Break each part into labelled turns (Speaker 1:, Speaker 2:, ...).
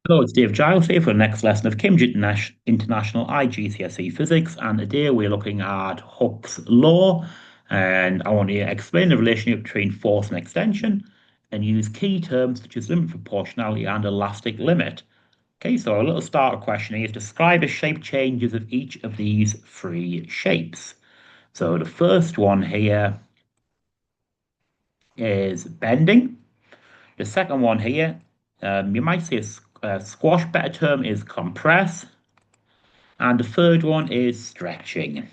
Speaker 1: Hello, it's Dave Giles here for the next lesson of Cambridge International IGCSE Physics, and today we're looking at Hooke's law, and I want to explain the relationship between force and extension, and use key terms such as limit proportionality and elastic limit. Okay, so a little starter question is describe the shape changes of each of these three shapes. So the first one here is bending. The second one here, you might say a squash, better term is compress. And the third one is stretching.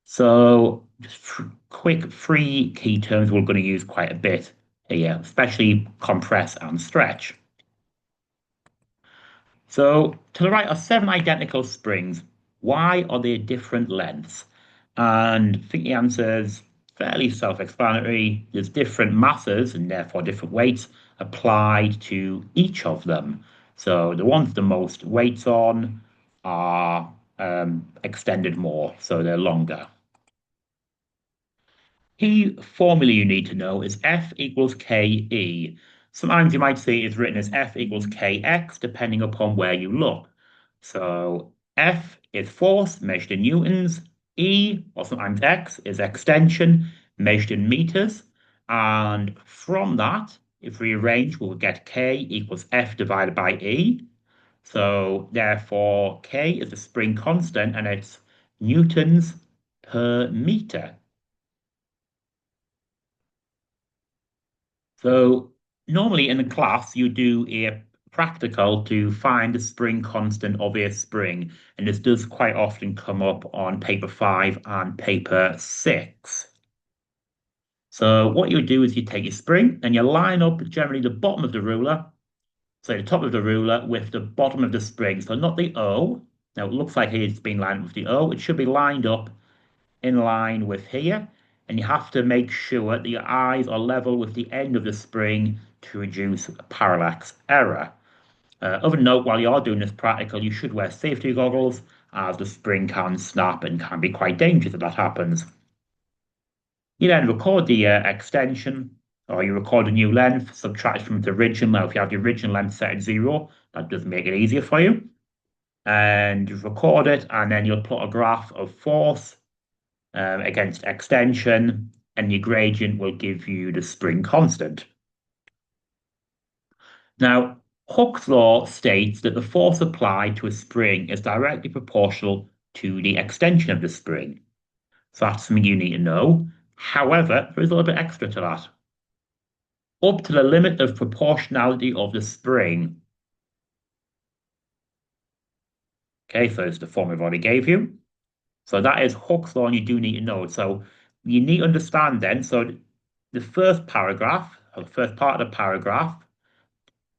Speaker 1: So just quick three key terms we're going to use quite a bit here, especially compress and stretch. So to the right are seven identical springs. Why are they different lengths? And I think the answer is fairly self-explanatory. There's different masses and therefore different weights applied to each of them. So the ones with the most weights on are extended more, so they're longer. Key formula you need to know is F equals KE. Sometimes you might see it's written as F equals KX, depending upon where you look. So F is force measured in newtons. E, or sometimes X, is extension measured in meters. And from that, if we arrange, we'll get K equals F divided by E. So therefore, K is the spring constant and it's newtons per meter. So normally in a class, you do a practical to find the spring constant of a spring, and this does quite often come up on paper 5 and paper 6. So what you do is you take your spring and you line up generally the bottom of the ruler, so the top of the ruler with the bottom of the spring, so not the O. Now it looks like it's been lined up with the O. It should be lined up in line with here, and you have to make sure that your eyes are level with the end of the spring to reduce parallax error. Other note, while you are doing this practical, you should wear safety goggles as the spring can snap and can be quite dangerous if that happens. You then record the extension, or you record a new length, subtract from the original. Now, if you have the original length set at 0, that does make it easier for you. And you record it, and then you'll plot a graph of force against extension, and your gradient will give you the spring constant. Now, Hooke's law states that the force applied to a spring is directly proportional to the extension of the spring. So that's something you need to know. However, there is a little bit extra to that. Up to the limit of proportionality of the spring. Okay, so it's the formula I've already gave you. So that is Hooke's law, and you do need to know it. So you need to understand then. So the first paragraph, or the first part of the paragraph,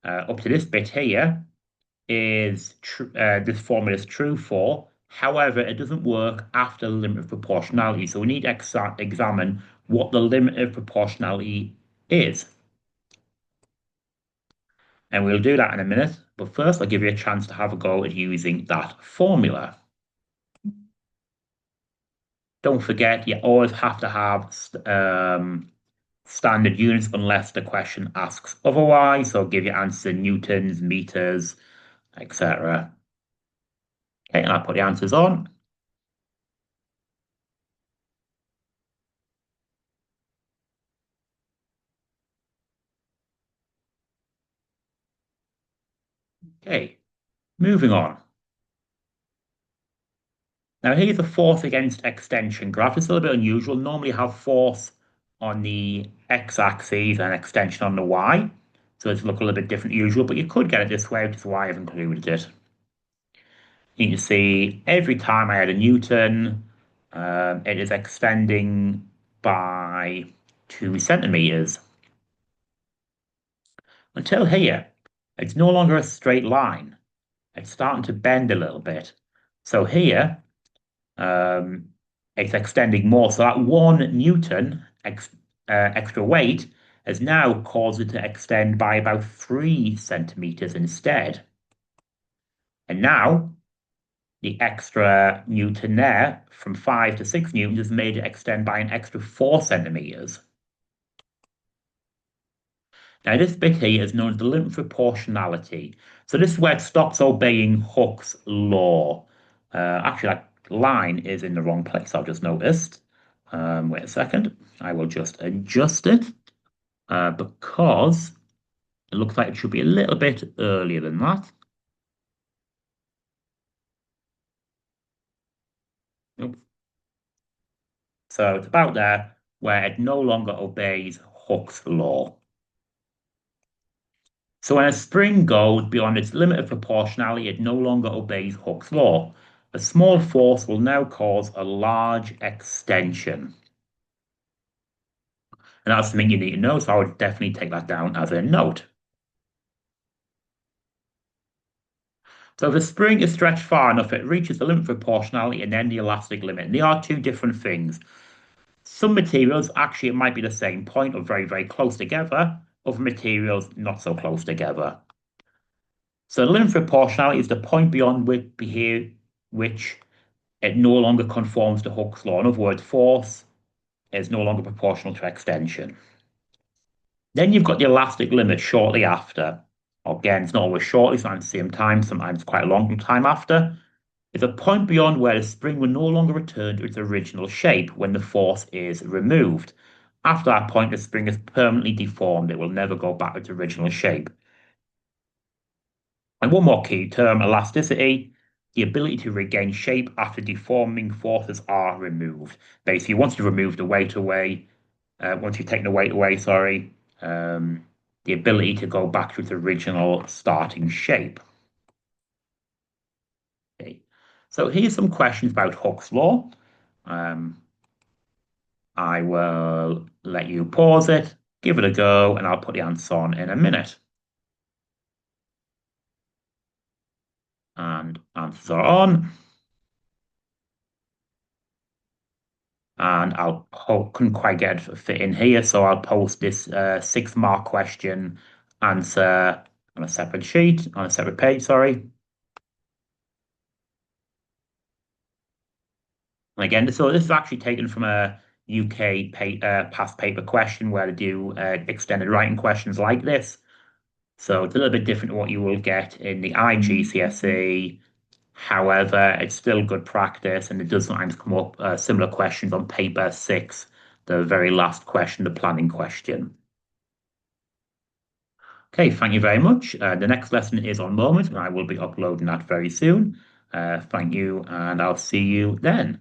Speaker 1: up to this bit here, is this formula is true for. However, it doesn't work after the limit of proportionality. So we need to examine what the limit of proportionality is. And we'll do that in a minute. But first, I'll give you a chance to have a go at using that formula. Don't forget, you always have to have standard units unless the question asks otherwise. So I'll give you answers in newtons, meters, etc. Okay, and I'll put the answers on. Okay, moving on. Now here's a force against extension graph. It's a little bit unusual. Normally have force on the x-axis and extension on the y. So it's look a little bit different usual, but you could get it this way, which is why I've included it. You can see every time I add a newton, it is extending by 2 centimeters. Until here, it's no longer a straight line. It's starting to bend a little bit. So here, it's extending more. So that 1 Newton extra weight has now caused it to extend by about 3 centimeters instead. And now the extra Newton there from 5 to 6 newtons has made it extend by an extra 4 centimeters. Now, this bit here is known as the limit of proportionality. So this is where it stops obeying Hooke's law. Actually, that line is in the wrong place, I've just noticed. Wait a second. I will just adjust it because it looks like it should be a little bit earlier than that. Nope. So it's about there where it no longer obeys Hooke's law. So when a spring goes beyond its limit of proportionality, it no longer obeys Hooke's law. A small force will now cause a large extension. And that's something you need to know, so I would definitely take that down as a note. So if a spring is stretched far enough, it reaches the limit of proportionality and then the elastic limit. And they are two different things. Some materials, actually, it might be the same point or very, very close together. Other materials, not so close together. So the limit of proportionality is the point beyond which it no longer conforms to Hooke's law. In other words, force is no longer proportional to extension. Then you've got the elastic limit shortly after. Again, it's not always shortly, sometimes the same time, sometimes quite a long time after. It's a point beyond where the spring will no longer return to its original shape when the force is removed. After that point, the spring is permanently deformed. It will never go back to its original shape. And one more key term, elasticity, the ability to regain shape after deforming forces are removed. Basically, once you've removed the weight away, once you've taken the weight away, sorry, the ability to go back to its original starting shape. Okay. So here's some questions about Hooke's law. Um, I will let you pause it, give it a go, and I'll put the answer on in a minute. And answers are on. And couldn't quite get it to fit in here, so I'll post this 6 mark question answer on a separate sheet, on a separate page, sorry. And again, so this is actually taken from a UK past paper question where they do extended writing questions like this. So it's a little bit different to what you will get in the IGCSE. However, it's still good practice, and it does sometimes come up similar questions on paper 6, the very last question, the planning question. Okay, thank you very much. The next lesson is on moment, and I will be uploading that very soon. Thank you, and I'll see you then.